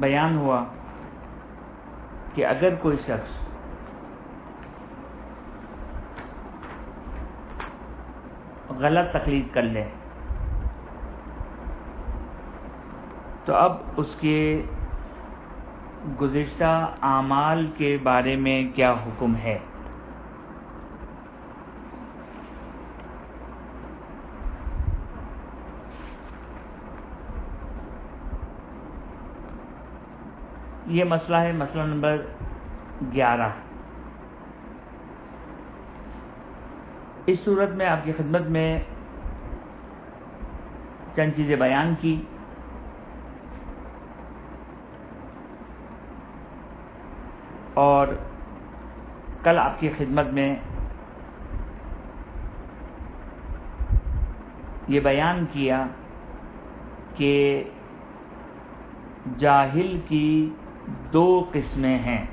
بیان ہوا کہ اگر کوئی شخص غلط تقلید کر لے تو اب اس کے گزشتہ اعمال کے بارے میں کیا حکم ہے. یہ مسئلہ ہے مسئلہ نمبر 11. اس صورت میں آپ کی خدمت میں چند چیزیں بیان کی. اور کل آپ کی خدمت میں یہ بیان کیا کہ جاہل کی 2 قسمیں ہیں،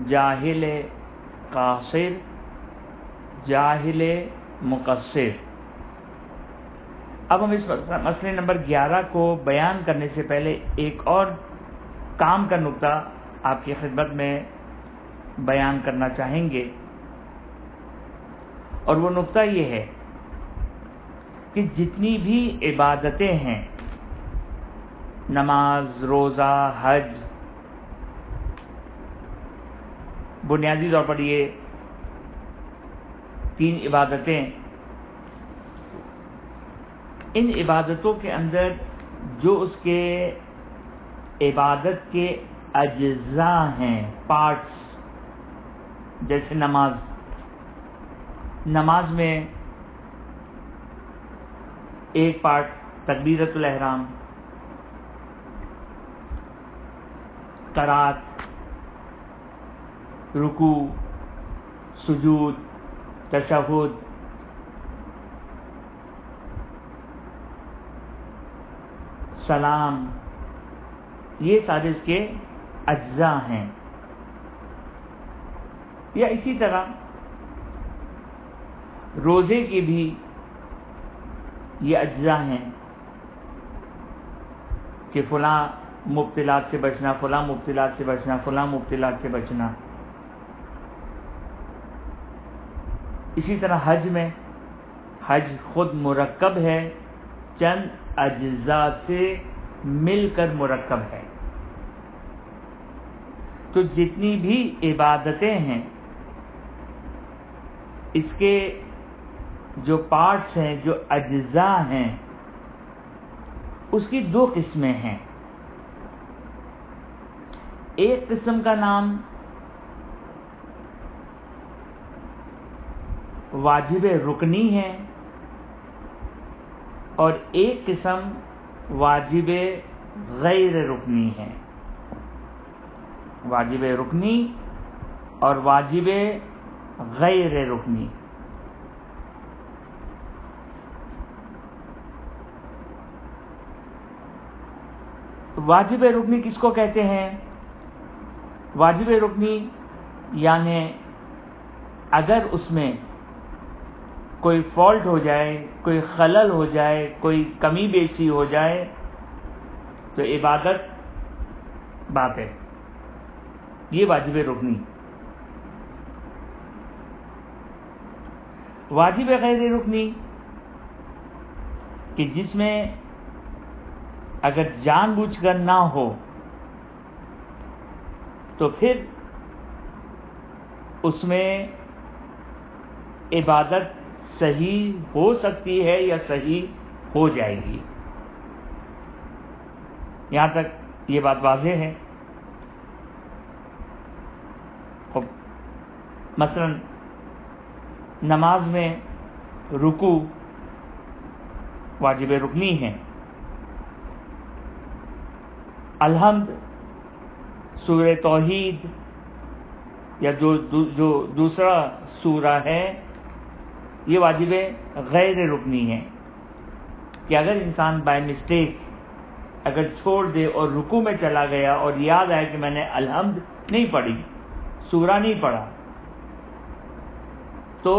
جاہل قاصر، جاہل مقصر. اب ہم اس مسئلے نمبر 11 کو بیان کرنے سے پہلے ایک اور کام کا نقطہ آپ کی خدمت میں بیان کرنا چاہیں گے، اور وہ نقطہ یہ ہے کہ جتنی بھی عبادتیں ہیں، نماز، روزہ، حج، بنیادی طور پر یہ 3 عبادتیں، ان عبادتوں کے اندر جو اس کے عبادت کے اجزاء ہیں، پارٹس، جیسے نماز میں ایک پارٹ تکبیرۃ الاحرام، قرات، رکوع، سجود، تشہد، سلام، یہ سارے اس کے اجزاء ہیں. یا اسی طرح روزے کے بھی یہ اجزاء ہیں کہ فلاں مبتلات سے بچنا، فلاں مبتلات سے بچنا، فلاں مبتلات سے بچنا. اسی طرح حج خود مرکب ہے، چند اجزاء سے مل کر مرکب ہے. تو جتنی بھی عبادتیں ہیں، اس کے جو پارٹس ہیں، جو اجزاء ہیں، اس کی 2 قسمیں ہیں. ایک قسم کا نام واجب رکنی ہے، اور ایک قسم واجب غیر رکنی ہے. واجب رکنی اور واجب غیر رکنی. واجب رکنی کس کو کہتے ہیں؟ واجب رکنی یعنی اگر اس میں کوئی فالٹ ہو جائے، کوئی خلل ہو جائے، کوئی کمی بیشی ہو جائے تو عبادت باطل. یہ واجب رکنی. واجب غیر رکنی کہ جس میں اگر جان بوجھ کر نہ ہو تو پھر اس میں عبادت صحیح ہو سکتی ہے یا صحیح ہو جائے گی. یہاں تک یہ بات واضح ہے. مثلا نماز میں رکوع واجب رکنی ہے. الحمد، سورہ توحید یا جو دوسرا سورہ ہے، یہ واجب غیر رکنی ہے کہ اگر انسان بائی مسٹیک اگر چھوڑ دے اور رکوع میں چلا گیا اور یاد آیا کہ میں نے الحمد نہیں پڑھی، سورہ نہیں پڑھا، تو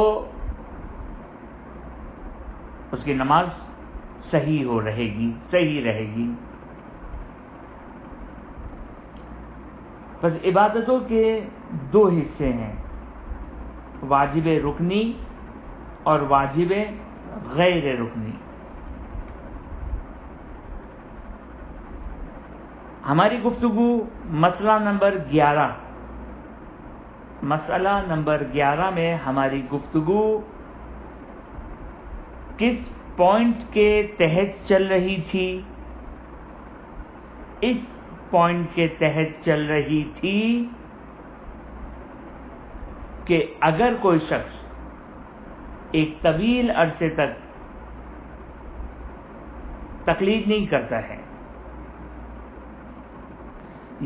اس کی نماز صحیح رہے گی. بس عبادتوں کے دو حصے ہیں، واجب رکنی اور واجب غیر رکنی۔ ہماری گفتگو مسئلہ نمبر 11 میں ہماری گفتگو کس پوائنٹ کے تحت چل رہی تھی؟ اس پوائنٹ کے تحت چل رہی تھی کہ اگر کوئی شخص ایک طویل عرصے تک تقلید نہیں کرتا ہے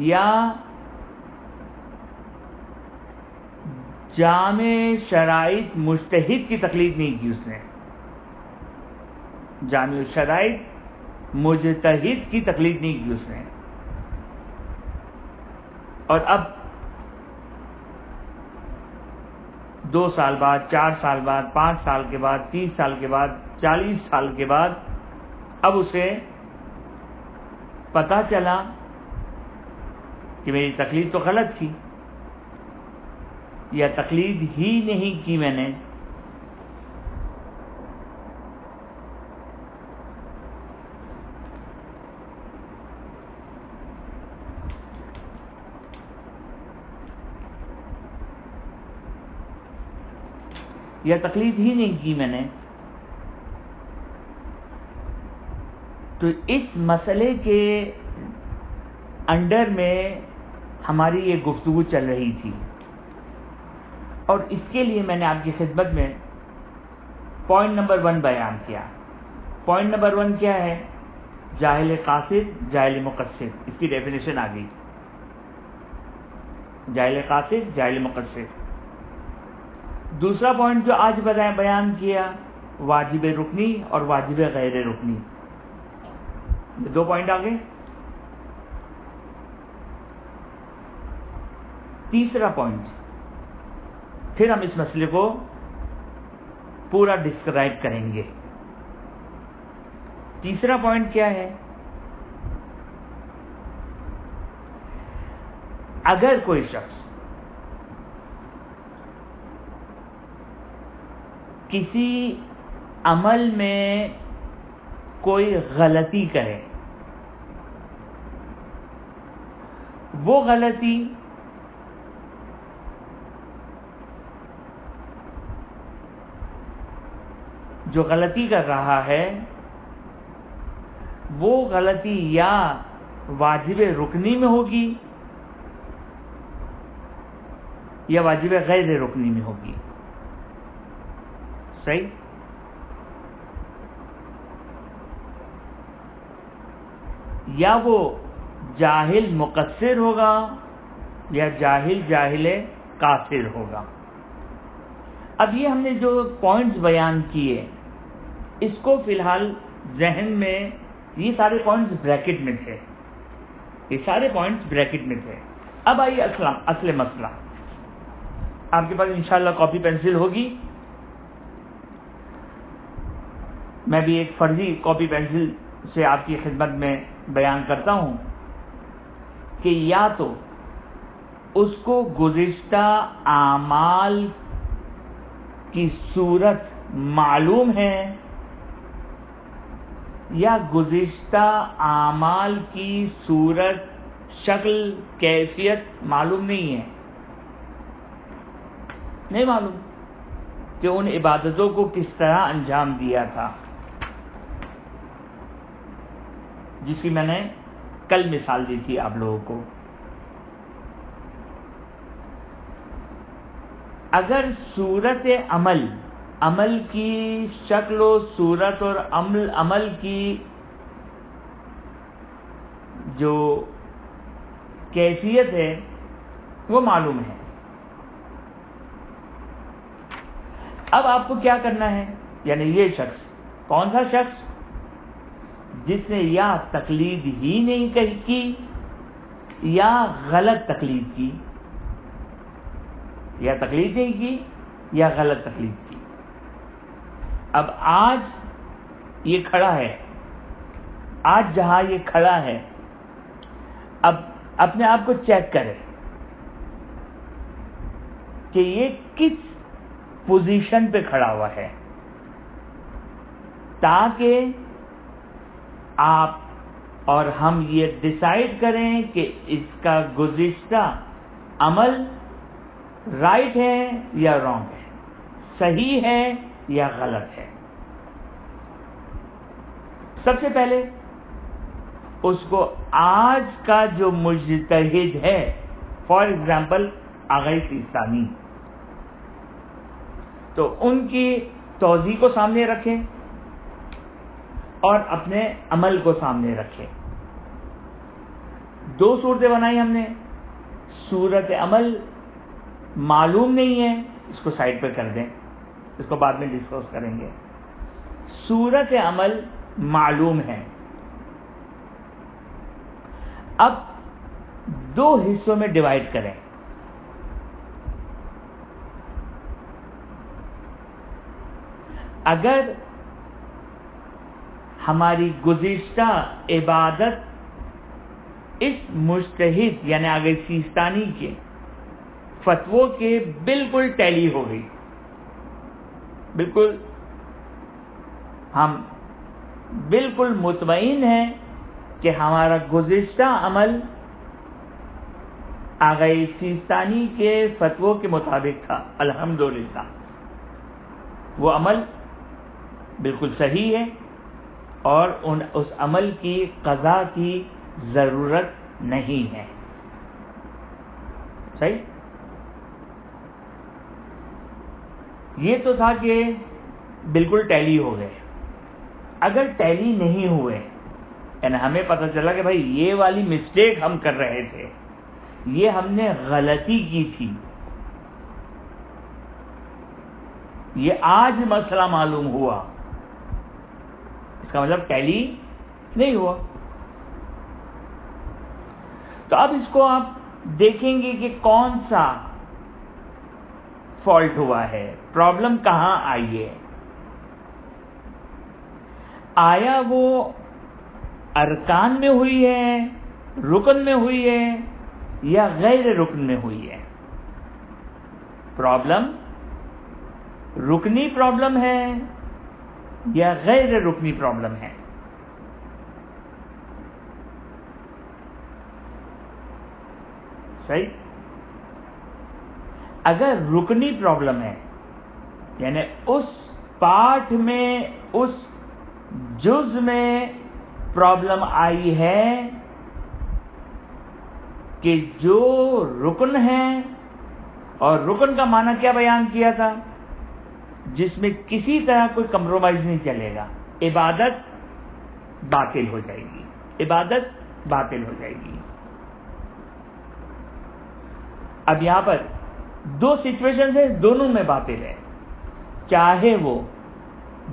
یا جامع شرائط مجتہد کی تقلید نہیں کی، اس نے جامع شرائط مجتہد کی تقلید نہیں کی اس نے، اور اب 2 سال بعد، 4 سال بعد، 5 سال کے بعد، 30 سال کے بعد، 40 سال کے بعد اب اسے پتہ چلا کہ میری تقلید تو غلط تھی، یا تقلید ہی نہیں کی میں نے، تو اس مسئلے کے انڈر میں ہماری یہ گفتگو چل رہی تھی، اور اس کے لیے میں نے آپ کی خدمت میں پوائنٹ نمبر 1 بیان کیا۔ پوائنٹ نمبر 1 کیا ہے؟ جاہل قاصد، جاہل مقصد، اس کی ڈیفینیشن آ گئی، جاہل قاصد، جاہل مقصد۔ دوسرا پوائنٹ جو آج بیان کیا، واجب رکنی اور واجب غیر رکنی، یہ 2 پوائنٹ آ گئے۔ تیسرا پوائنٹ، پھر ہم اس مسئلے کو پورا ڈسکرائب کریں گے۔ تیسرا پوائنٹ کیا ہے؟ اگر کوئی شخص کسی عمل میں کوئی غلطی کرے، وہ غلطی جو غلطی کر رہا ہے وہ غلطی یا واجب رکنی میں ہوگی یا واجب غیر رکنی میں ہوگی، صحیح؟ یا وہ جاہل مقصر ہوگا یا جاہل قاصر ہوگا۔ اب یہ ہم نے جو پوائنٹس بیان کیے، اس کو فی الحال ذہن میں، یہ سارے پوائنٹس بریکٹ میں تھے، یہ سارے پوائنٹس بریکٹ میں تھے۔ اب آئیے اصل مسئلہ، آپ کے پاس انشاءاللہ کاپی پینسل ہوگی، میں بھی ایک فرضی کاپی پینسل سے آپ کی خدمت میں بیان کرتا ہوں کہ یا تو اس کو گزشتہ اعمال کی صورت معلوم ہے یا گزشتہ اعمال کی صورت، شکل، کیفیت معلوم نہیں ہے، نہیں معلوم کہ ان عبادتوں کو کس طرح انجام دیا تھا، جس کی میں نے کل مثال دی تھی آپ لوگوں کو۔ اگر صورت عمل کی شکل و صورت اور عمل کی جو کیفیت ہے وہ معلوم ہے، اب آپ کو کیا کرنا ہے؟ یعنی یہ شخص، کون سا شخص؟ جس نے یا تقلید ہی نہیں کی یا غلط تقلید کی، یا تقلید نہیں کی یا غلط تقلید کی۔ اب آج یہ کھڑا ہے، آج جہاں یہ کھڑا ہے، اب اپنے آپ کو چیک کرے کہ یہ کس پوزیشن پہ کھڑا ہوا ہے، تاکہ آپ اور ہم یہ ڈیسائیڈ کریں کہ اس کا گزشتہ عمل رائٹ ہے یا رانگ ہے، صحیح ہے یا غلط ہے۔ سب سے پہلے اس کو آج کا جو مجتہد ہے، فار ایگزامپل آغا سیستانی، تو ان کی توضیح کو سامنے رکھیں اور اپنے عمل کو سامنے رکھیں۔ دو صورتیں بنائی ہم نے، صورت عمل معلوم نہیں ہے، اس کو سائڈ پہ کر دیں، اس کو بعد میں ڈسکس کریں گے۔ صورت عمل معلوم ہے۔ اب دو حصوں میں ڈیوائیڈ کریں۔ اگر ہماری گزشتہ عبادت اس مجتہد یعنی آغا سیستانی کے فتووں کے بالکل ٹیلی ہو گئی، بالکل ہم بالکل مطمئن ہیں کہ ہمارا گزشتہ عمل آغا سیستانی کے فتووں کے مطابق تھا، الحمدللہ وہ عمل بالکل صحیح ہے اور اس عمل کی قضا کی ضرورت نہیں ہے۔ صحیح؟ یہ تو تھا کہ بالکل ٹیلی ہو گئے۔ اگر ٹیلی نہیں ہوئے، یعنی ہمیں پتہ چلا کہ بھائی یہ والی مسٹیک ہم کر رہے تھے، یہ ہم نے غلطی کی تھی، یہ آج مسئلہ معلوم ہوا، اس کا مطلب ٹیلی نہیں ہوا۔ تو اب اس کو آپ دیکھیں گے کہ کون سا فالٹ ہوا ہے، پرابلم کہاں آئی ہے۔ آیا وہ ارکان میں ہوئی ہے، رکن میں ہوئی ہے، یا غیر رکن میں ہوئی ہے؟ پرابلم رکنی پرابلم ہے یا غیر رکنی پرابلم ہے؟ صحیح؟ اگر رکنی پرابلم ہے، یعنی اس پارٹ میں، اس جز میں پرابلم آئی ہے کہ جو رکن ہے، اور رکن کا معنی کیا بیان کیا تھا؟ جس میں کسی طرح کوئی کمپرومائز نہیں چلے گا، عبادت باطل ہو جائے گی، عبادت باطل ہو جائے گی۔ اب یہاں پر دو سچویشن ہیں، دونوں میں باطل ہے، چاہے وہ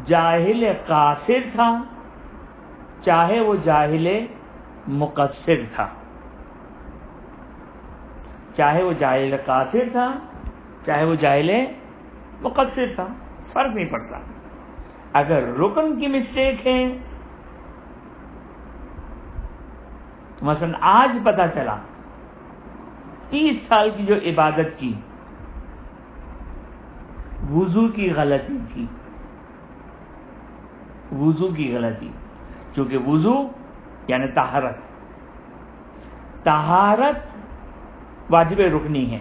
جاہل قاصر تھا، چاہے وہ جاہل مقصر تھا، چاہے وہ جاہل قاصر تھا، چاہے وہ جاہل مقصر تھا، فرق نہیں پڑتا۔ اگر رکن کی مسٹیک ہے، مثلا آج پتا چلا 30 سال کی جو عبادت کی، وضو کی غلطی تھی، وضو کی غلطی، چونکہ وضو یعنی طہارت، طہارت واجب رکنی ہے،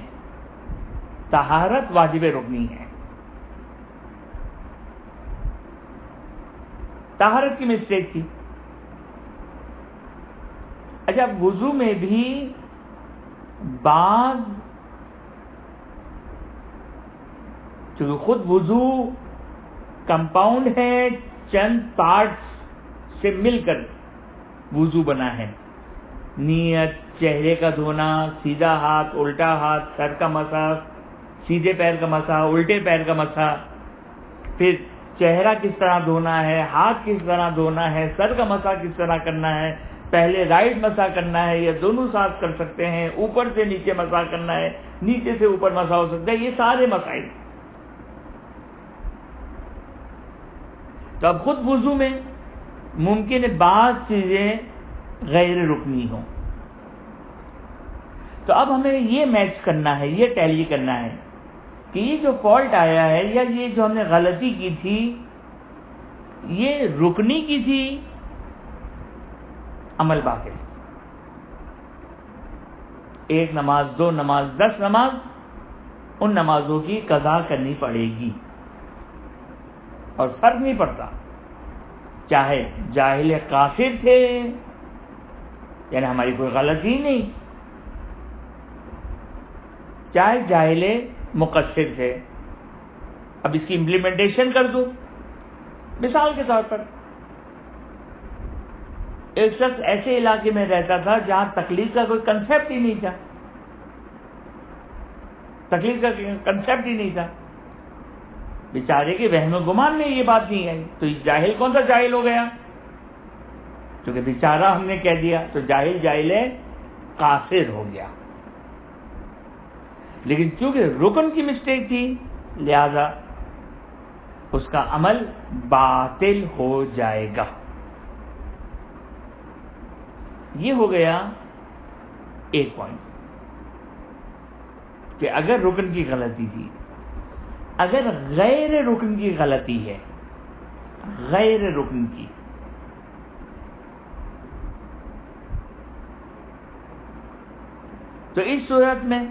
طہارت واجب رکنی ہے، طہارت کی مسٹیک تھی۔ اچھا، وضو میں بھی بعض، چونکہ خود وضو کمپاؤنڈ ہے، چند پارٹس سے مل کر وضو بنا ہے، نیت، چہرے کا دھونا، سیدھا ہاتھ، الٹا ہاتھ، سر کا مسح، سیدھے پیر کا مسح، الٹے پیر کا مسح، پھر چہرہ کس طرح دھونا ہے، ہاتھ کس طرح دھونا ہے، سر کا مسح کس طرح کرنا ہے، پہلے رائٹ مسح کرنا ہے یا دونوں ساتھ کر سکتے ہیں، اوپر سے نیچے مسح کرنا ہے، نیچے سے اوپر مسح ہو سکتا ہے، یہ سارے مسائل۔ تو اب خود وضو میں ممکن ہے بعض چیزیں غیر رکنی ہوں، تو اب ہمیں یہ میچ کرنا ہے، یہ ٹیلی کرنا ہے کہ یہ جو فالٹ آیا ہے یا یہ جو ہم نے غلطی کی تھی یہ رکنی کی تھی، عمل باطل، 1 نماز 2 نماز 10 نماز ان نمازوں کی قضا کرنی پڑے گی، اور فرق نہیں پڑتا چاہے جاہل کافر تھے، یعنی ہماری کوئی غلطی نہیں، چاہے جاہل مقصر تھے۔ اب اس کی امپلیمنٹیشن کر دو۔ مثال کے طور پر ایک شخص ایسے علاقے میں رہتا تھا جہاں تقلید کا کوئی کنسیپٹ ہی نہیں تھا، تقلید کا کنسیپٹ ہی نہیں تھا، بیچارے کے وہم و گمان میں یہ بات نہیں آئی، تو جاہل کون سا جاہل ہو گیا؟ کیونکہ بیچارہ ہم نے کہہ دیا تو جاہل جاہل کافر ہو گیا۔ لیکن چونکہ رکن کی مسٹیک تھی لہذا اس کا عمل باطل ہو جائے گا۔ یہ ہو گیا ایک پوائنٹ کہ اگر رکن کی غلطی تھی، اگر غیر رکن کی غلطی ہے، غیر رکن کی، تو اس صورت میں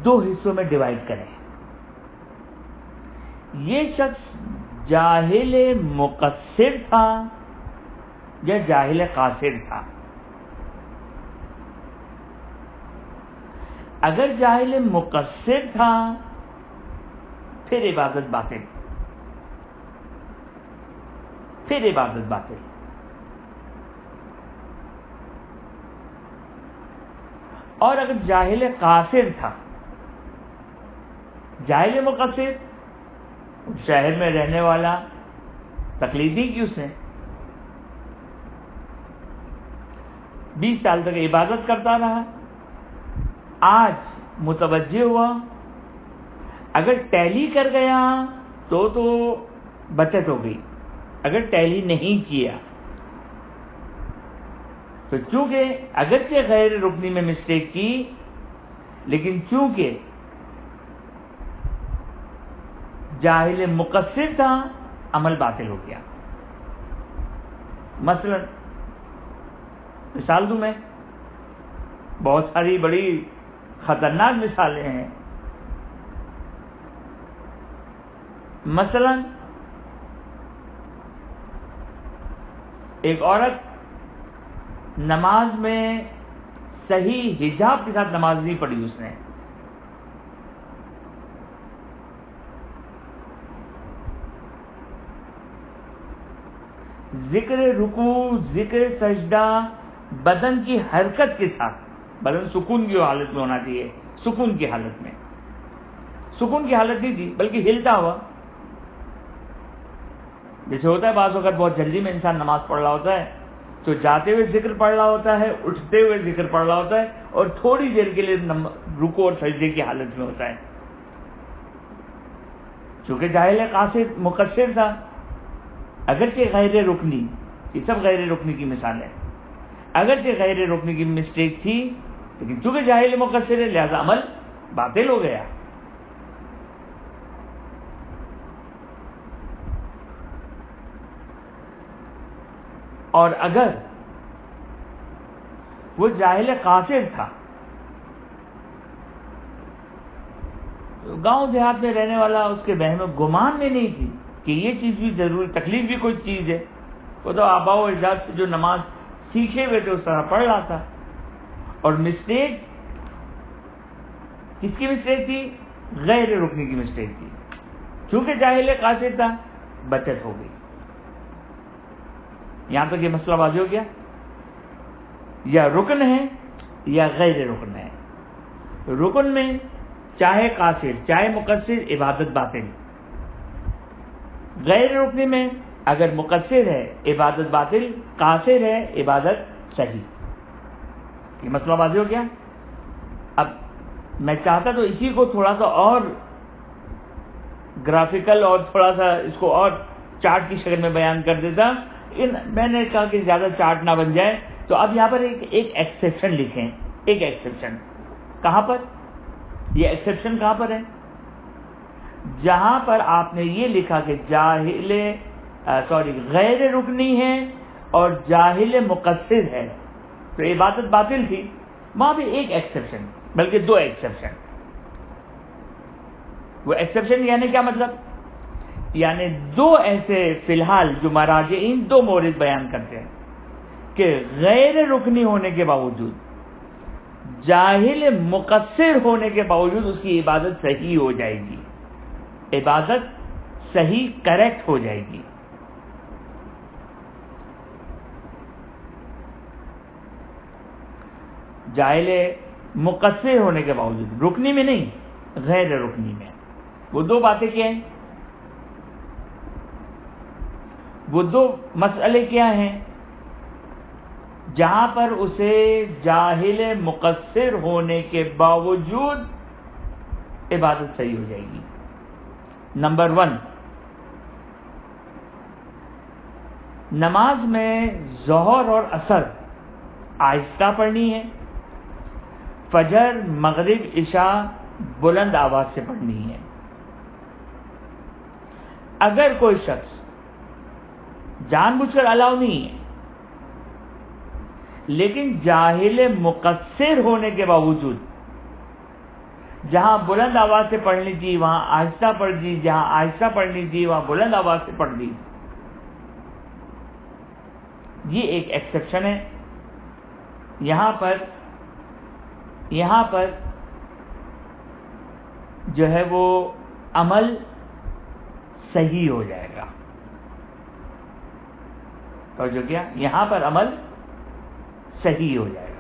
2 حصوں میں ڈیوائڈ کریں۔ یہ شخص جاہل مقصر تھا یا جاہل قاصر تھا؟ اگر جاہل مقصر تھا پھر عبادت باطل، پھر عبادت باطل۔ اور اگر جاہل قاصر تھا، جاہل مقصر شہر میں رہنے والا، تقلیدی کی اس نے 20 سال تک عبادت کرتا رہا، آج متوجہ ہوا، اگر ٹیلی کر گیا تو بچت ہو گئی، اگر ٹیلی نہیں کیا تو چونکہ اگرچہ غیر رکنی میں مسٹیک کی لیکن چونکہ جاہل مقصر تھا عمل باطل ہو گیا۔ مثلا مثال دوں میں، بہت ساری بڑی خطرناک مثالیں ہیں۔ مثلا ایک عورت نماز میں صحیح حجاب کے ساتھ نماز نہیں پڑھی، اس نے ذکر رکوع، ذکر سجدہ بدن کی حرکت کے ساتھ، بدن سکون کی حالت میں ہونا چاہیے، سکون کی حالت میں، سکون کی حالت نہیں تھی بلکہ ہلتا ہوا، جیسے ہوتا ہے بعض وقت بہت جلدی میں انسان نماز پڑھ رہا ہوتا ہے تو جاتے ہوئے ذکر پڑھ رہا ہوتا ہے، اٹھتے ہوئے ذکر پڑھ رہا ہوتا ہے، اور تھوڑی دیر کے لیے رکوع اور سجدے کی حالت میں ہوتا ہے۔ چونکہ جاہل قاصر مقصر تھا، اگرچہ غیر رکنی، یہ سب غیر رکنی کی مثال ہے، اگرچہ غیر رکنی کی مسٹیک تھی لیکن چونکہ جاہل مقصر ہے لہذا عمل باطل ہو گیا۔ اور اگر وہ جاہل قاصر تھا، گاؤں دیہات میں رہنے والا، اس کے وہم و گمان میں نہیں تھی کہ یہ چیز بھی ضروری، تکلیف بھی کوئی چیز ہے، وہ تو آباء و اجداد سے جو نماز سیکھے ہوئے تھے اس طرح پڑھ رہا تھا، اور مسٹیک کس کی مسٹیک تھی؟ غیر رکنی کی مسٹیک تھی، چونکہ جاہل قاصر تھا بچت ہو گئی۔ یہاں تک یہ مسئلہ واضح ہو گیا، یا رکن ہے یا غیر رکن ہے۔ رکن میں چاہے قاصر چاہے مقصر عبادت باطل، غیر رکنی میں اگر مقصر ہے عبادت باطل، قاصر ہے عبادت صحیح۔ یہ مسئلہ واضح ہو گیا۔ اب میں چاہتا تو اسی کو تھوڑا سا اور گرافیکل اور تھوڑا سا اس کو اور چارٹ کی شکل میں بیان کر دیتا، میں نے کہا کہ زیادہ چارٹ نہ بن جائے، تو اب یہاں پر ایک ایکسیپشن لکھیں، ایک ایکسیپشن کہاں پر؟ یہ ایکسیپشن کہاں پر ہے؟ جہاں پر آپ نے یہ لکھا کہ غیر رکنی ہے اور جاہل مقصر ہے، تو عبادت باطل تھی. وہاں بھی ایک ایکسیپشن، بلکہ دو ایکسیپشن. وہ ایکسیپشن یعنی کیا مطلب؟ یعنی دو ایسے فی الحال جو مراجعین دو مورد بیان کرتے ہیں کہ غیر رکنی ہونے کے باوجود، جاہل مقصر ہونے کے باوجود اس کی عبادت صحیح ہو جائے گی، عبادت صحیح کریکٹ ہو جائے گی. جاہل مقصر ہونے کے باوجود، رکنی میں نہیں، غیر رکنی میں. وہ دو باتیں کیا ہیں؟ وہ دو مسئلے کیا ہیں جہاں پر اسے جاہل مقصر ہونے کے باوجود عبادت صحیح ہو جائے گی؟ نمبر 1، نماز میں ظہر اور عصر آہستہ پڑھنی ہے، فجر مغرب عشاء بلند آواز سے پڑھنی ہے. اگر کوئی شخص جان بوجھ کر الاؤ نہیں ہے لیکن جاہل مقصر ہونے کے باوجود جہاں بلند آواز سے پڑھنی تھی وہاں آہستہ پڑھ دی، جہاں آہستہ پڑھنی تھی وہاں بلند آواز سے پڑھ دی، یہ ایک ایکسیپشن ہے. یہاں پر جو ہے وہ عمل صحیح ہو جائے گا. اور جو کیا یہاں پر عمل صحیح ہو جائے گا.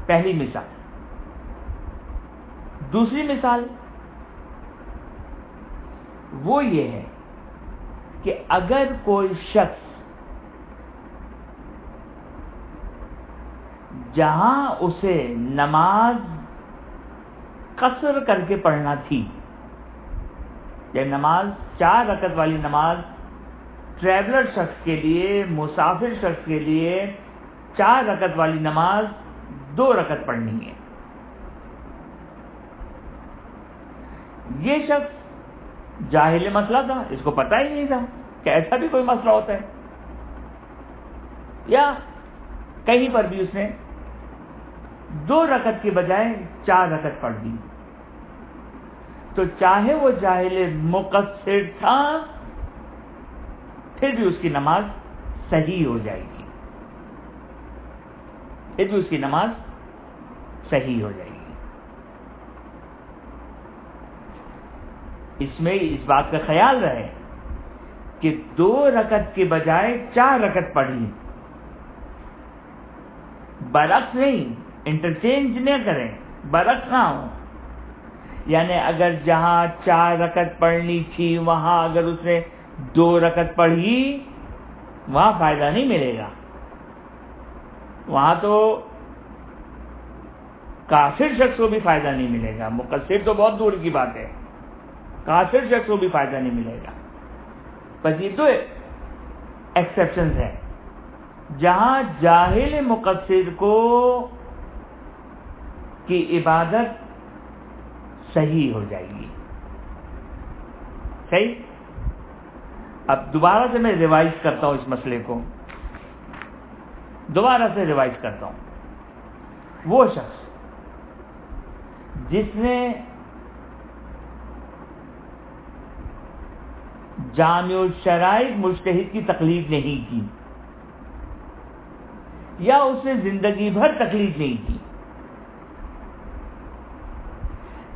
پہلی مثال. دوسری مثال وہ یہ ہے کہ اگر کوئی شخص جہاں اسے نماز قصر کر کے پڑھنا تھی، یا نماز 4 رکعت والی نماز ٹریولر شخص کے لیے، مسافر شخص کے لیے 4 رکعت والی نماز 2 رکعت پڑھنی ہے، یہ شخص جاہل مسئلہ تھا، اس کو پتہ ہی نہیں تھا کہ ایسا بھی کوئی مسئلہ ہوتا ہے، یا کہیں پر بھی اس نے 2 رکعت کے بجائے 4 رکعت پڑھ دی، تو چاہے وہ جاہل مقصر تھا پھر بھی اس کی نماز صحیح ہو جائے گی، پھر بھی اس کی نماز صحیح ہو جائے گی. اس میں اس بات کا خیال رہے کہ 2 رکعت کے بجائے 4 رکعت پڑھی، برعکس نہیں، انٹرچینج نہ کریں، برعکس نہ ہو. یعنی اگر جہاں 4 رکعت پڑھنی تھی وہاں اگر اس نے 2 رکعت پڑھی، وہاں فائدہ نہیں ملے گا، وہاں تو کافر شخص کو بھی فائدہ نہیں ملے گا. مقصر تو بہت دور کی بات ہے، کافر شخص کو بھی فائدہ نہیں ملے گا. بس یہ تو ایکسیپشنز ہیں جہاں جاہل مقصر کو کی عبادت صحیح ہو جائے گی. صحیح. اب دوبارہ سے میں ریوائز کرتا ہوں اس مسئلے کو، دوبارہ سے ریوائز کرتا ہوں. وہ شخص جس نے جامع الشرائع مجتہد کی تقلید نہیں کی، یا اس نے زندگی بھر تقلید نہیں کی،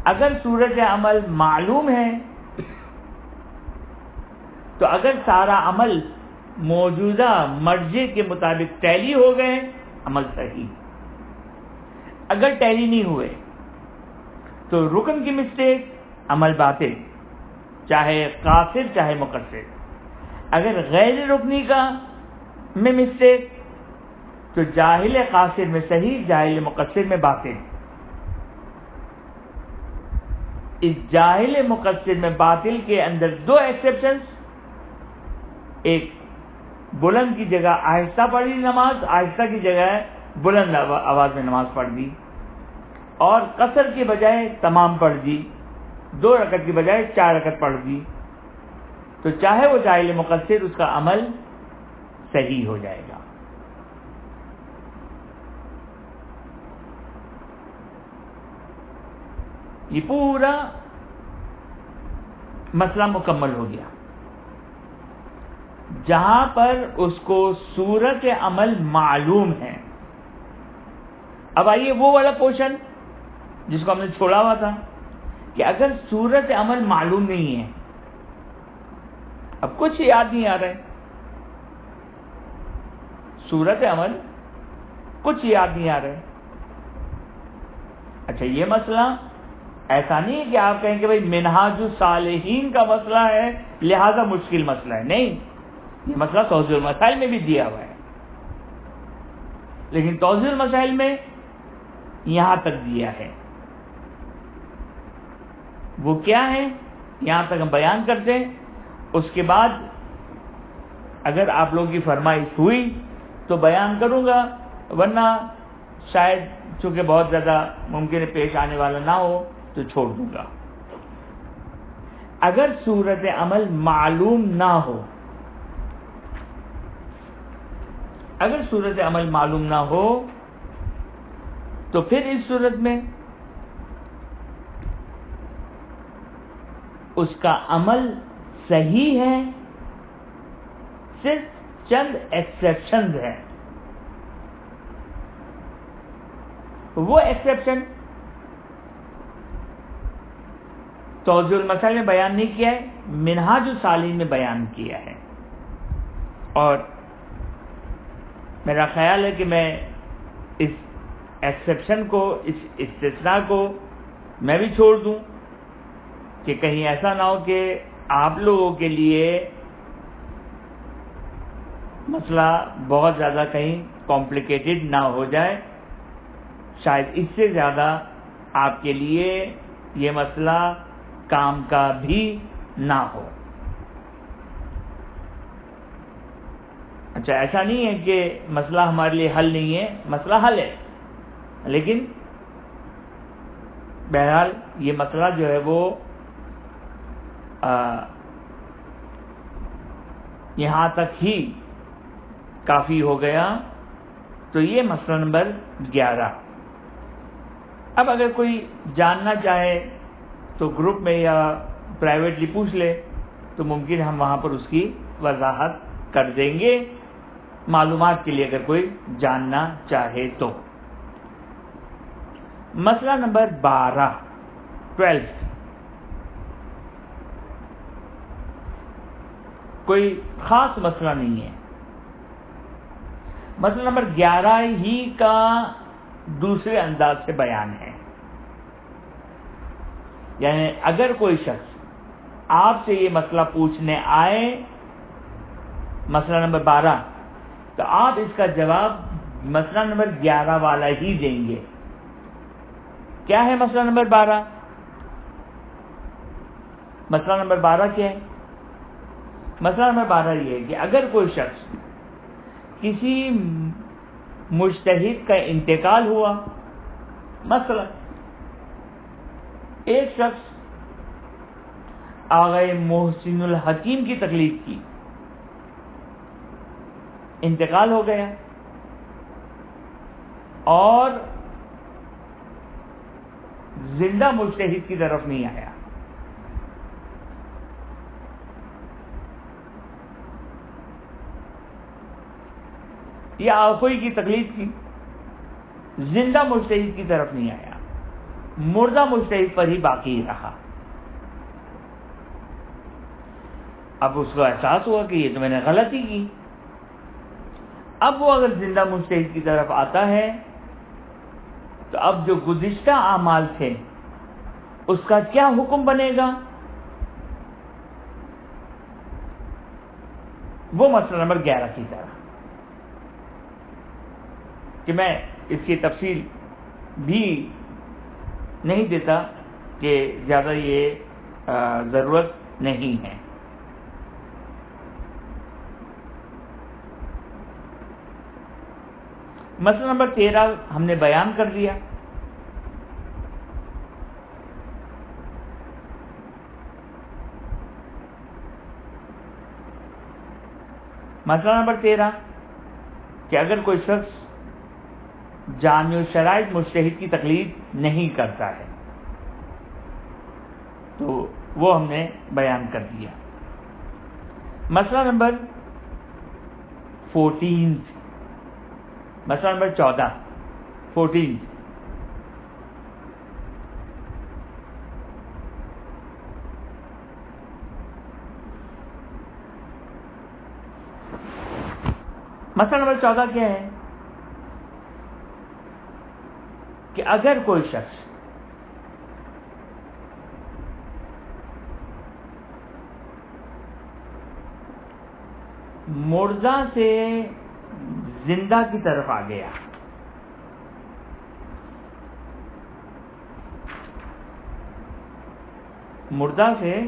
اگر صورت عمل معلوم ہے تو اگر سارا عمل موجودہ مرجع کے مطابق ٹیلی ہو گئے، عمل صحیح. اگر ٹیلی نہیں ہوئے تو رکن کی مسٹیک، عمل باطل، چاہے قاصر چاہے مقصر. اگر غیر رکنی کا میں مسٹیک، تو جاہل قاصر میں صحیح، جاہل مقصر میں باطل. اس جاہل مقصر میں باطل کے اندر دو ایکسیپشنز، ایک بلند کی جگہ آہستہ پڑھی نماز، آہستہ کی جگہ بلند آواز میں نماز پڑھ دی، اور قصر کے بجائے تمام پڑھ دی، 2 رکعت کی بجائے 4 رکعت پڑھ دی، تو چاہے وہ جاہل مقصر، اس کا عمل صحیح ہو جائے گا. یہ پورا مسئلہ مکمل ہو گیا. جہاں پر اس کو صورت عمل معلوم ہے. اب آئیے وہ والا پورشن جس کو ہم نے چھوڑا ہوا تھا کہ اگر صورت عمل معلوم نہیں ہے، اب کچھ یاد نہیں آ رہا ہے، صورت عمل کچھ یاد نہیں آ رہا ہے. اچھا، یہ مسئلہ ایسا نہیں ہے کہ آپ کہیں کہ بھئی منہاج الصالحین کا مسئلہ ہے لہذا مشکل مسئلہ ہے. نہیں، یہ مسئلہ توضیح المسائل میں بھی دیا ہوا ہے، لیکن توضیح المسائل میں یہاں تک دیا ہے. وہ کیا ہے یہاں تک ہم بیان کرتے ہیں، اس کے بعد اگر آپ لوگوں کی فرمائش ہوئی تو بیان کروں گا، ورنہ شاید چونکہ بہت زیادہ ممکن ہے پیش آنے والا نہ ہو تو چھوڑ دوں گا. اگر صورت عمل معلوم نہ ہو، اگر صورت عمل معلوم نہ ہو تو پھر اس صورت میں اس کا عمل صحیح ہے، صرف چند ایکسیپشنز ہیں. وہ ایکسیپشن توضیح المسائل میں بیان نہیں کیا ہے، منہاج الصالحین میں بیان کیا ہے. اور میرا خیال ہے کہ میں اس ایکسیپشن کو، اس استثناء کو میں بھی چھوڑ دوں کہ کہیں ایسا نہ ہو کہ آپ لوگوں کے لیے مسئلہ بہت زیادہ کہیں کمپلیکیٹڈ نہ ہو جائے. شاید اس سے زیادہ آپ کے لیے یہ مسئلہ کام کا بھی نہ ہو. اچھا، ایسا نہیں ہے کہ مسئلہ ہمارے لیے حل نہیں ہے، مسئلہ حل ہے، لیکن بہرحال یہ مسئلہ جو ہے وہ یہاں تک ہی کافی ہو گیا. تو یہ مسئلہ نمبر 11. اب اگر کوئی جاننا چاہے تو گروپ میں یا پرائیویٹلی پوچھ لے تو ممکن ہم وہاں پر اس کی وضاحت کر دیں گے، معلومات کے لیے اگر کوئی جاننا چاہے تو. مسئلہ نمبر 12 کوئی خاص مسئلہ نہیں ہے. مسئلہ نمبر 11 ہی کا دوسرے انداز سے بیان ہے. یعنی اگر کوئی شخص آپ سے یہ مسئلہ پوچھنے آئے، مسئلہ نمبر 12، تو آپ اس کا جواب مسئلہ نمبر 11 والا ہی دیں گے. کیا ہے مسئلہ نمبر 12؟ مسئلہ نمبر 12 کیا ہے؟ مسئلہ نمبر 12 یہ ہے کہ اگر کوئی شخص، کسی مجتہد کا انتقال ہوا، مثلا ایک شخص آغا محسن الحکیم کی تقلید کی، انتقال ہو گیا اور زندہ مجتہد کی طرف نہیں آیا. یا آخوئی کی تقلید کی، زندہ مجتہد کی طرف نہیں آیا، مردہ مجتہد پر ہی باقی رہا. اب اس کو احساس ہوا کہ یہ تو میں نے غلطی کی. اب وہ اگر زندہ مجتہد کی طرف آتا ہے تو اب جو گزشتہ اعمال تھے اس کا کیا حکم بنے گا؟ وہ مسئلہ نمبر 11 کی طرح. کہ میں اس کی تفصیل بھی نہیں دیتا کہ زیادہ یہ ضرورت نہیں ہے. مسئلہ نمبر 13 ہم نے بیان کر دیا. مسئلہ نمبر 13 کہ اگر کوئی شخص جامع الشرائط مجتہد کی تقلید نہیں کرتا ہے تو وہ ہم نے بیان کر دیا. مسئلہ نمبر 14 مسئلہ نمبر 14 مسئلہ نمبر 14 کیا ہے کہ اگر کوئی شخص مردہ سے زندہ کی طرف آ گیا، مردہ سے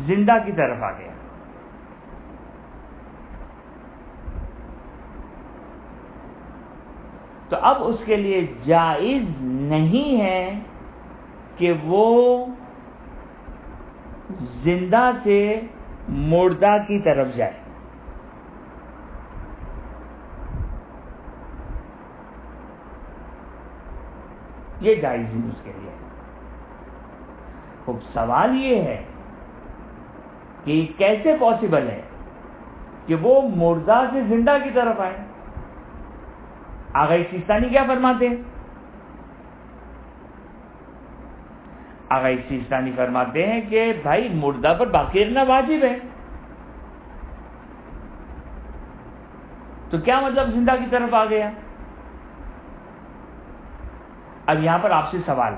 زندہ کی طرف آ گیا، تو اب اس کے لیے جائز نہیں ہے کہ وہ زندہ سے مردہ کی طرف جائے. یہ جائز نہیں اس کے لیے. اب سوال یہ ہے کہ کیسے پاسبل ہے کہ وہ مردہ سے زندہ کی طرف آئے؟ آغا سیستانی کیا فرماتے ہیں؟ آغا سیستانی فرماتے ہیں کہ بھائی مردہ پر باقی رہنا واجب ہے. تو کیا مطلب زندہ کی طرف آ گیا؟ اب یہاں پر آپ سے سوال،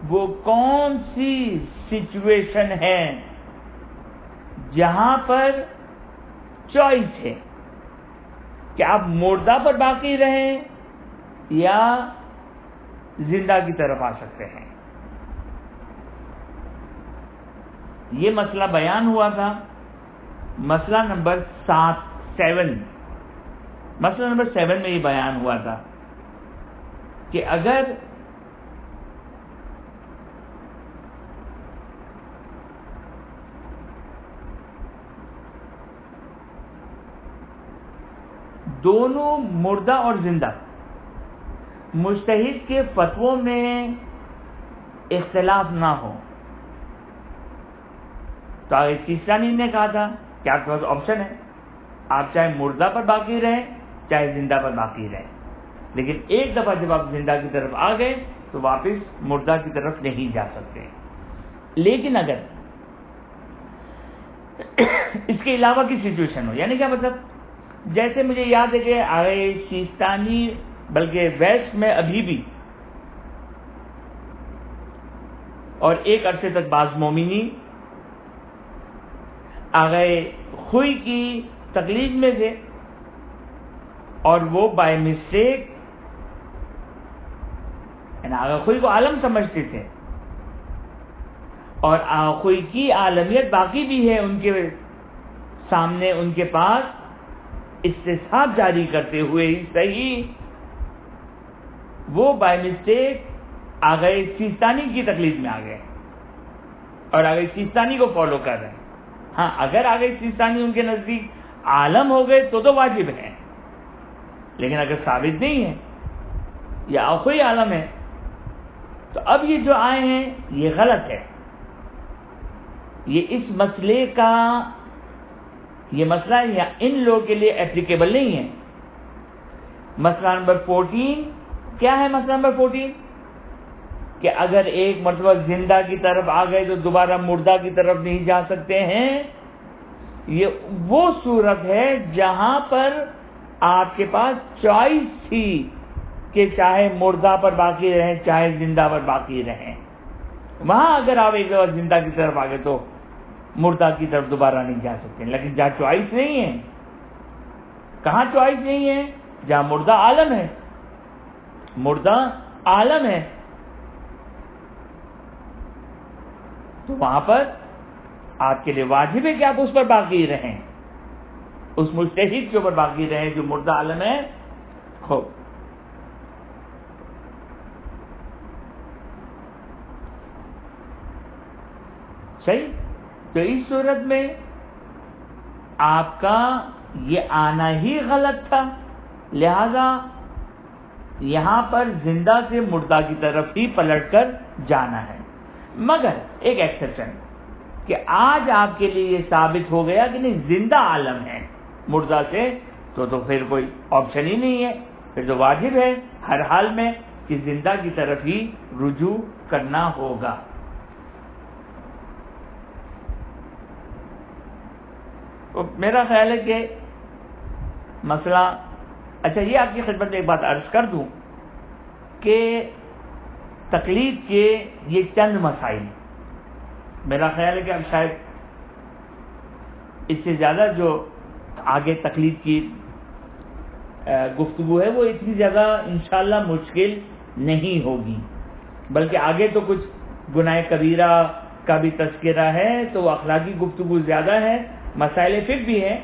وہ کون سی سچویشن ہے جہاں پر چوائس ہے کہ آپ مردہ پر باقی رہیں یا زندہ کی طرف آ سکتے ہیں؟ یہ مسئلہ بیان ہوا تھا مسئلہ نمبر 7 مسئلہ نمبر 7 میں یہ بیان ہوا تھا کہ اگر دونوں مردہ اور زندہ مجتہد کے فتووں میں اختلاف نہ ہو، تو آگے سیستانی نے کہا تھا کہ آپ کے پاس آپشن ہے، آپ چاہے مردہ پر باقی رہیں چاہے زندہ پر باقی رہیں، لیکن ایک دفعہ جب آپ زندہ کی طرف آ گئے تو واپس مردہ کی طرف نہیں جا سکتے. لیکن اگر اس کے علاوہ کی سچویشن ہو، یعنی کیا مطلب، جیسے مجھے یاد ہے کہ آگے سیستانی بلکہ ویسٹ میں ابھی بھی اور ایک عرصے تک بعض مومنی آگے خوئی کی تقلید میں تھے اور وہ بائی مسٹیک آگے خوئی کو عالم سمجھتے تھے اور خوئی کی عالمیت باقی بھی ہے ان کے سامنے، ان کے پاس استصحاب جاری کرتے ہوئے ہی صحیح وہ بائی مسٹیک آگے سیستانی کی تقلید میں آ گئے اور آگے سیستانی کو فالو کر رہے ہیں. ہاں اگر آگے سیستانی ان کے نزدیک عالم ہو گئے تو واجب ہے، لیکن اگر ثابت نہیں ہے یا آخوی عالم ہے تو اب یہ جو آئے ہیں یہ غلط ہے. یہ اس مسئلے کا یہ مسئلہ یا ان لوگوں کے لیے اپلیکیبل نہیں ہے. مسئلہ نمبر 14 کیا ہے؟ مسئلہ نمبر 14 کہ اگر ایک مرتبہ زندہ کی طرف آ گئے تو دوبارہ مردہ کی طرف نہیں جا سکتے ہیں. یہ وہ صورت ہے جہاں پر آپ کے پاس چوائس تھی کہ چاہے مردہ پر باقی رہیں چاہے زندہ پر باقی رہیں. وہاں اگر آپ ایک دفعہ زندہ کی طرف آ گئے تو مردہ کی طرف دوبارہ نہیں جا سکتے. لیکن جہاں چوائس نہیں ہے کہاں چوائس نہیں ہے؟ جہاں مردہ عالم ہے، مردہ عالم ہے، تو وہاں پر آپ کے لیے واجب ہے کہ آپ اس پر باقی رہیں، اس مجتہد کے اوپر باقی رہیں جو مردہ عالم ہے. خوب صحیح. تو اس صورت میں آپ کا یہ آنا ہی غلط تھا، لہذا یہاں پر زندہ سے مردہ کی طرف ہی پلٹ کر جانا ہے. مگر ایک ایکسپشن کہ آج آپ کے لیے یہ ثابت ہو گیا کہ نہیں زندہ عالم ہے مردہ سے، تو پھر کوئی آپشن ہی نہیں ہے، پھر تو واجب ہے ہر حال میں کہ زندہ کی طرف ہی رجوع کرنا ہوگا. تو میرا خیال ہے کہ مسئلہ اچھا. یہ آپ کی خدمت میں ایک بات عرض کر دوں کہ تقلید کے یہ چند مسائل، میرا خیال ہے کہ اب شاید اس سے زیادہ جو آگے تقلید کی گفتگو ہے وہ اتنی زیادہ انشاءاللہ مشکل نہیں ہوگی، بلکہ آگے تو کچھ گناہ کبیرہ کا بھی تذکرہ ہے، تو اخلاقی گفتگو زیادہ ہے، مسائل فقہ بھی ہیں،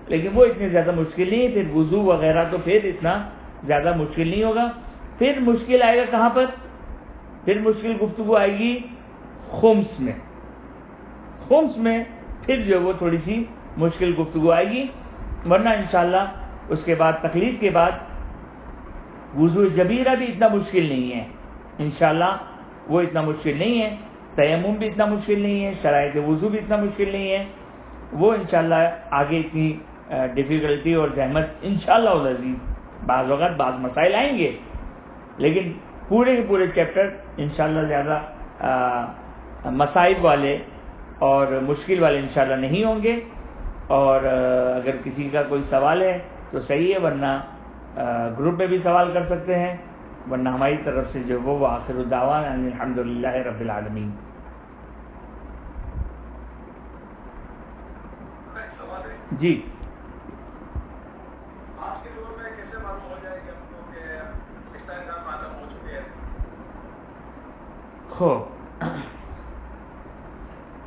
لیکن وہ اتنے زیادہ مشکل نہیں ہے. پھر وضو وغیرہ تو پھر اتنا زیادہ مشکل نہیں ہوگا. پھر مشکل آئے گا کہاں پر؟ پھر مشکل گفتگو آئے گی خمس میں. خمس میں پھر جو وہ تھوڑی سی مشکل گفتگو آئے گی، ورنہ انشاءاللہ اس کے بعد تقلید کے بعد وضو جبیرہ بھی اتنا مشکل نہیں ہے، انشاءاللہ وہ اتنا مشکل نہیں ہے. تیمم بھی اتنا مشکل نہیں ہے، شرائط وضو بھی اتنا مشکل نہیں ہے. وہ انشاءاللہ آگے اتنی ڈیفیکلٹی اور زحمت انشاءاللہ العزیز بعض وقت بعض مسائل آئیں گے، لیکن پورے کے پورے چیپٹر انشاءاللہ زیادہ مصائب والے اور مشکل والے انشاءاللہ نہیں ہوں گے. اور اگر کسی کا کوئی سوال ہے تو صحیح ہے، ورنہ گروپ میں بھی سوال کر سکتے ہیں، ورنہ ہماری طرف سے جو وہ آخر الدعوانا الحمدللہ رب العالمین. جی آج کے دور میں کیسے معلوم ہو جائے کہ ہم کو کہ استحقاق معلوم ہو چکے ہیں؟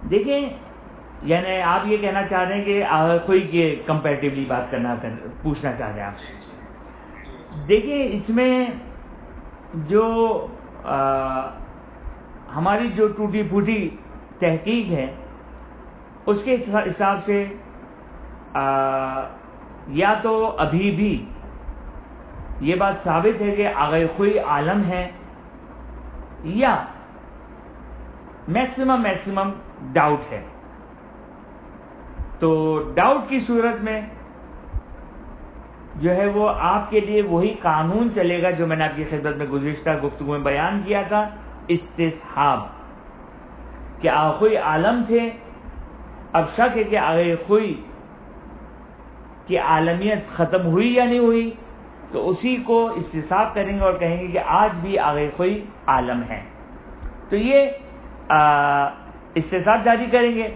دیکھیں، یعنی آپ یہ کہنا چاہ رہے ہیں کہ کوئی کے کمپیریٹیولی بات پوچھنا چاہ رہے ہیں آپ. دیکھیں اس میں جو ہماری جو ٹوٹی پھوٹی تحقیق ہے اس کے حساب سے یا تو ابھی بھی یہ بات ثابت ہے کہ آغای خوئی عالم ہے، یا میکسیمم ڈاؤٹ ہے. تو ڈاؤٹ کی صورت میں جو ہے وہ آپ کے لیے وہی قانون چلے گا جو میں نے آپ کی خدمت میں گزشتہ گفتگو میں بیان کیا تھا، استصحاب، کہ آغای خوئی عالم تھے، اب شک ہے کہ آغای خوئی کی عالمیت ختم ہوئی یا نہیں ہوئی، تو اسی کو استصحاب کریں گے اور کہیں گے کہ آج بھی آغای خوئی عالم ہے. تو یہ استصحاب جاری کریں گے،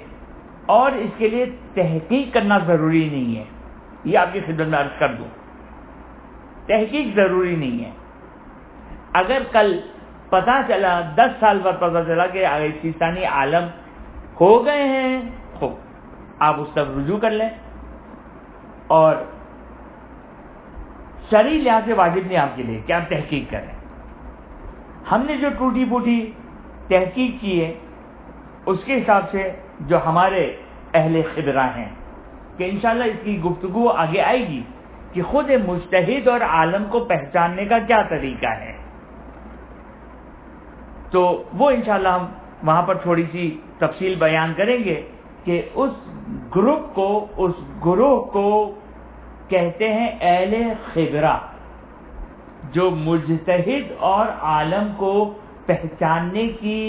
اور اس کے لیے تحقیق کرنا ضروری نہیں ہے. یہ آپ کی خدمت میں عرض کر دوں، تحقیق ضروری نہیں ہے. اگر کل پتہ چلا 10 سال بعد پتہ چلا کہ آغای سیستانی عالم ہو گئے ہیں، خوب آپ اس تک رجوع کر لیں، اور شرعی لحاظ سے واجب نہیں آپ کے لیے کہ آپ تحقیق کریں. ہم نے جو ٹوٹی پھوٹی تحقیق کی ہے اس کے حساب سے جو ہمارے اہل خبرہ ہیں، کہ انشاءاللہ اس کی گفتگو آگے آئے گی کہ خود مجتہد اور عالم کو پہچاننے کا کیا طریقہ ہے، تو وہ انشاءاللہ ہم وہاں پر تھوڑی سی تفصیل بیان کریں گے کہ اس گروہ کو کہتے ہیں اہل خبرہ، جو مجتہد اور عالم کو پہچاننے کی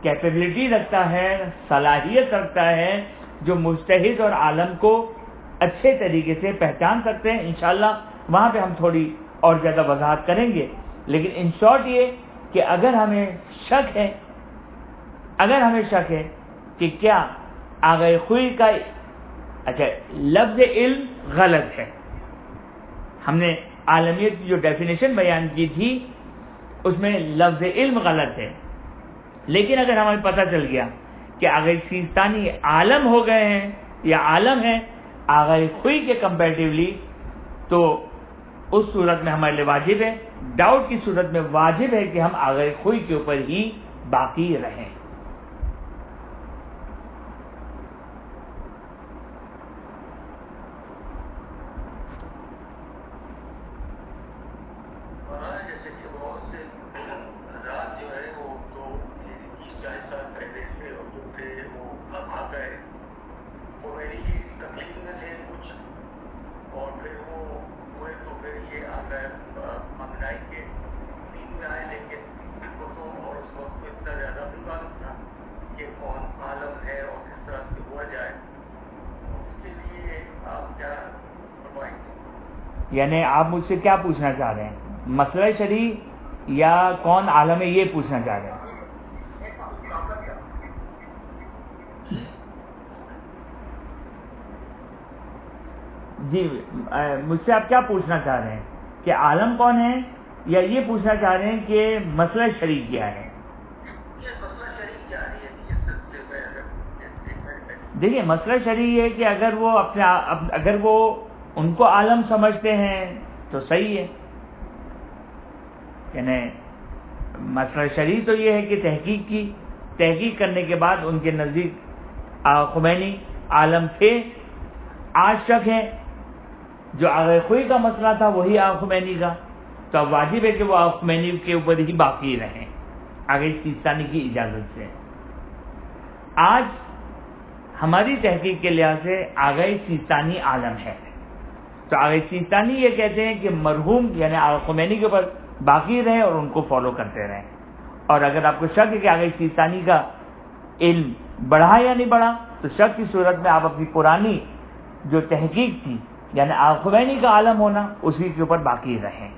کیپیبلٹی رکھتا ہے، صلاحیت رکھتا ہے، جو مجتہد اور عالم کو اچھے طریقے سے پہچان سکتے ہیں. انشاءاللہ وہاں پہ ہم تھوڑی اور زیادہ وضاحت کریں گے. لیکن ان شارٹ یہ کہ اگر ہمیں شک ہے کہ کیا آغای خوئی کا لفظ علم غلط ہے، ہم نے عالمیت کی جو ڈیفینیشن بیان کی تھی اس میں لفظ علم غلط ہے، لیکن اگر ہمیں پتہ چل گیا کہ آغا سیستانی عالم ہو گئے ہیں یا عالم ہے آغا خوئی کے کمپیریٹیولی، تو اس صورت میں ہمارے لیے واجب ہے، ڈاؤٹ کی صورت میں واجب ہے کہ ہم آغا خوئی کے اوپر ہی باقی رہیں۔ جیسے کہ بہت سے رات جو ہے وہ تو 30-40 سال پہلے سے جو تھے وہ اب آ گئے، وہ میری تکلیف میں تھے کچھ، اور پھر وہ ہوئے تو پھر یہ آ گئے منگنائی کے دین میں آئے، لیکن ان کو تو اور اس وقت کو اتنا زیادہ بھی معلوم تھا کہ کون عالم ہے اور کس طرح سے ہوا جائے، اس کے لیے آپ کیا فرمائیں گے؟ یعنی آپ مجھ سے کیا پوچھنا چاہ رہے ہیں، مسئلہ شرعی یا کون عالم ہے یہ پوچھنا چاہ رہے ہیں؟ جی مجھ سے آپ کیا پوچھنا چاہ رہے ہیں کہ عالم کون ہے، یا یہ پوچھنا چاہ رہے ہیں کہ مسئلہ شرعی کیا ہے؟ دیکھیے مسئلہ شرعی ہے کہ اگر وہ اگر وہ ان کو عالم سمجھتے ہیں تو صحیح ہے، یعنی مسئلہ شرعی تو یہ ہے کہ تحقیق کرنے کے بعد ان کے نزدیک خمینی عالم تھے، آج شک ہے، جو آغا خوئی کا مسئلہ تھا وہی آغا خمینی کا، تو اب واجب ہے کہ وہ آغا خمینی کے اوپر ہی باقی رہیں آغا سیستانی کی اجازت سے۔ آج ہماری تحقیق کے لحاظ سے آغا سیستانی عالم ہے، تو آغا سیستانی یہ کہتے ہیں کہ مرحوم یعنی آغا خمینی کے اوپر باقی رہیں اور ان کو فالو کرتے رہیں، اور اگر آپ کو شک ہے کہ آغا سیستانی کا علم بڑھا یا نہیں بڑھا، تو شک کی صورت میں آپ اپنی پرانی جو تحقیق تھی یعنی آغا خمینی کا عالم ہونا اسی کے اوپر باقی رہیں۔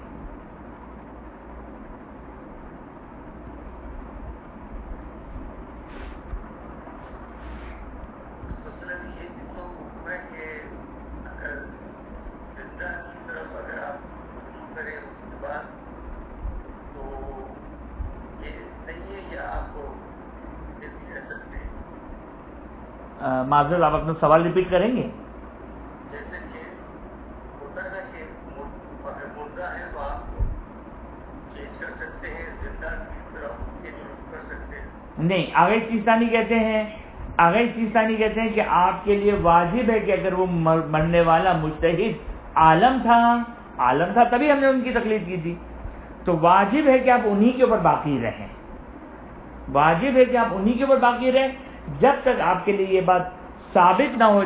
معذرت آپ اپنا سوال ریپیٹ کریں گے؟ جیسے کہ ہوتا ہے کہ اگر مردہ ہے تو آپ چینج کر سکتے ہیں، زندہ کی طرف کر سکتے ہیں؟ نہیں، آغا سیستانی کہتے ہیں کہ آپ کے لیے واجب ہے کہ اگر وہ مرنے والا مجتہد عالم تھا تبھی ہم نے ان کی تقلید کی تھی، تو واجب ہے کہ آپ انہی کے اوپر باقی رہیں، واجب ہے کہ آپ انہی کے اوپر باقی رہیں جب تک آپ کے لیے یہ بات ثابت نہ ہو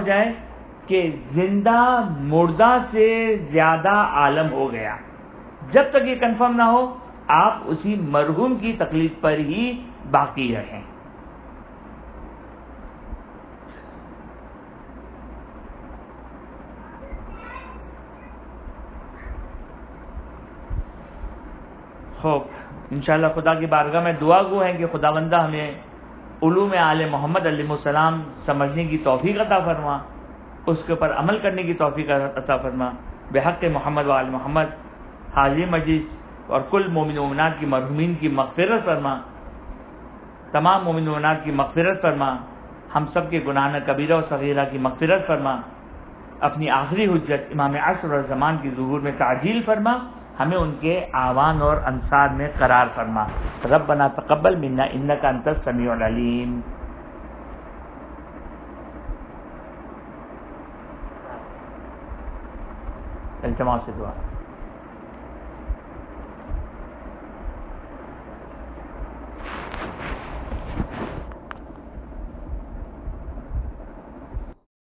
جائے کہ زندہ مردہ سے زیادہ عالم ہو گیا۔ جب تک یہ کنفرم نہ ہو آپ اسی مرحوم کی تقلید پر ہی باقی رہیں۔ خوب انشاءاللہ خدا کی بارگاہ میں دعا گو ہیں کہ خداوندہ ہمیں علوم آل محمد علیہ السلام سمجھنے کی توفیق عطا فرما، اس کے اوپر عمل کرنے کی توفیق عطا فرما، بحق محمد و آل محمد حاضر مجلس اور کل مومن و مومنات کی مرحومین کی مغفرت فرما، تمام مومن و مومنات کی مغفرت فرما، ہم سب کے گناہ کبیرہ و صغیرہ کی مغفرت فرما، اپنی آخری حجت امام عصر اور زمان کی ظہور میں تعجیل فرما، ہمیں ان کے آوان اور انصار میں قرار فرما۔ ربنا تقبل منا انک انت السمیع العلیم۔ التماس سے دعا۔